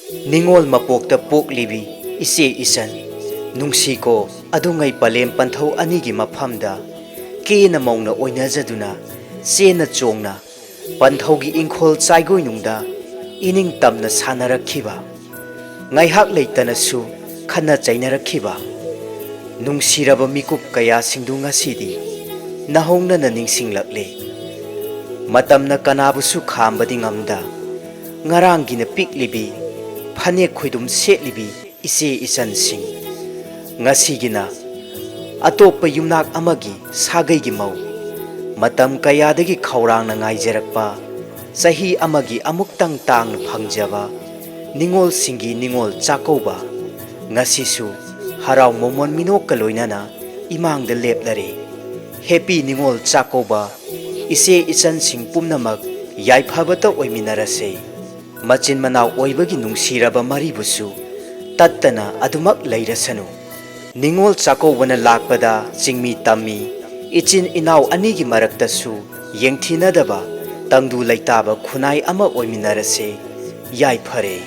ꯅꯤꯡꯉꯣꯜ ꯃꯄꯣꯛꯇ ꯄꯣꯛꯂꯤꯕꯤ ꯏꯆꯦ ꯏꯆꯟ ꯅꯨꯡꯁꯤꯀꯣ ꯑꯗꯨꯉꯩ ꯄꯂꯦꯝ ꯄꯟꯊꯧ ꯑꯅꯤꯒꯤ ꯃꯐꯝꯗ ꯀꯦꯅ ꯃꯧꯅ ꯑꯣꯏꯅꯖꯗꯨꯅ ꯆꯦꯅ ꯆꯣꯡꯅ ꯄꯟꯊꯧꯒꯤ ꯏꯪꯈꯣꯜ ꯆꯥꯏꯒꯣꯏꯅꯨꯡꯗ ꯏꯅꯤꯡ ꯇꯝꯅ ꯁꯥꯟꯅꯔꯛꯈꯤꯕ ꯉꯥꯏꯍꯥꯛ ꯂꯩꯇꯅꯁꯨ ꯈꯟꯅ ꯆꯩꯅꯔꯛꯈꯤꯕ ꯅꯨꯡꯁꯤꯔꯕ ꯃꯤꯀꯨꯞ ꯀꯌꯥꯁꯤꯡꯗꯨ ꯉꯁꯤꯗꯤ ꯅꯍꯧꯅꯅ ꯅꯤꯡꯁꯤꯡꯂꯛꯂꯦ ꯃꯇꯝꯅ ꯀꯅꯥꯕꯨꯁꯨ ꯈꯥꯝꯕꯗꯤ ꯉꯝꯗ ꯉꯔꯥꯡꯒꯤꯅ ꯄꯤꯛꯂꯤꯕꯤ ꯐꯅꯦꯛ ꯈꯣꯏꯗꯨꯝ ꯁꯦꯠꯂꯤꯕꯤ ꯏꯆꯦ ꯏꯆꯟꯁꯤꯡ ngasiꯒꯤꯅ ꯑꯇꯣꯞꯄ ꯌꯨꯝꯅꯥꯛ ꯑꯃꯒꯤ ꯁꯥꯒꯩꯒꯤ ꯃꯧ ꯃꯇꯝ ꯀꯌꯥꯗꯒꯤ ꯈꯧꯔꯥꯡꯅ ꯉꯥꯏꯖꯔꯛꯄ ꯆꯍꯤ ꯑꯃꯒꯤ ꯑꯃꯨꯛꯇꯪ ꯇꯥꯡꯅ ꯐꯪꯖꯕ ꯅꯤꯡꯉꯣꯜꯁꯤꯡꯒꯤ ꯅꯤꯡꯉꯣꯜ ꯆꯥꯛꯀꯧꯕ ngasiꯁꯨ ꯍꯔꯥꯎ ꯃꯣꯃꯣꯟ ꯃꯤꯅꯣꯛꯀ ꯂꯣꯏꯅꯅ ꯏꯃꯥꯡꯗ ꯂꯦꯞꯂꯔꯦ ꯍꯦꯄꯤ ꯅꯤꯡꯉꯣꯜ ꯆꯥꯛꯀꯧꯕ ꯏꯆꯦ ꯏꯆꯟꯁꯤꯡ ꯄꯨꯝꯅꯃꯛ ꯌꯥꯏꯐꯕꯇ ꯑꯣꯏꯃꯤꯟꯅꯔꯁꯦ ꯃꯆꯤꯟ ꯃꯅꯥꯎ ꯑꯣꯏꯕꯒꯤ ꯅꯨꯡꯁꯤꯔꯕ ꯃꯔꯤꯕꯨꯁꯨ ꯇꯠꯇꯅ ꯑꯗꯨꯃꯛ ꯂꯩꯔꯁꯅꯨ ꯅꯤꯡꯉꯣꯜ ꯆꯥꯛꯀꯧꯕꯅ ꯂꯥꯛꯄꯗ ꯆꯤꯡꯃꯤ ꯇꯝꯃꯤ ꯏꯆꯤꯟ ꯏꯅꯥꯎ ꯑꯅꯤꯒꯤ ꯃꯔꯛꯇꯁꯨ ꯌꯦꯡꯊꯤꯅꯗꯕ ꯇꯪꯗꯨ ꯂꯩꯇꯥꯕ ꯈꯨꯟꯅꯥꯏ ꯑꯃ ꯑꯣꯏꯃꯤꯟꯅꯔꯁꯦ ꯌꯥꯏꯐꯔꯦ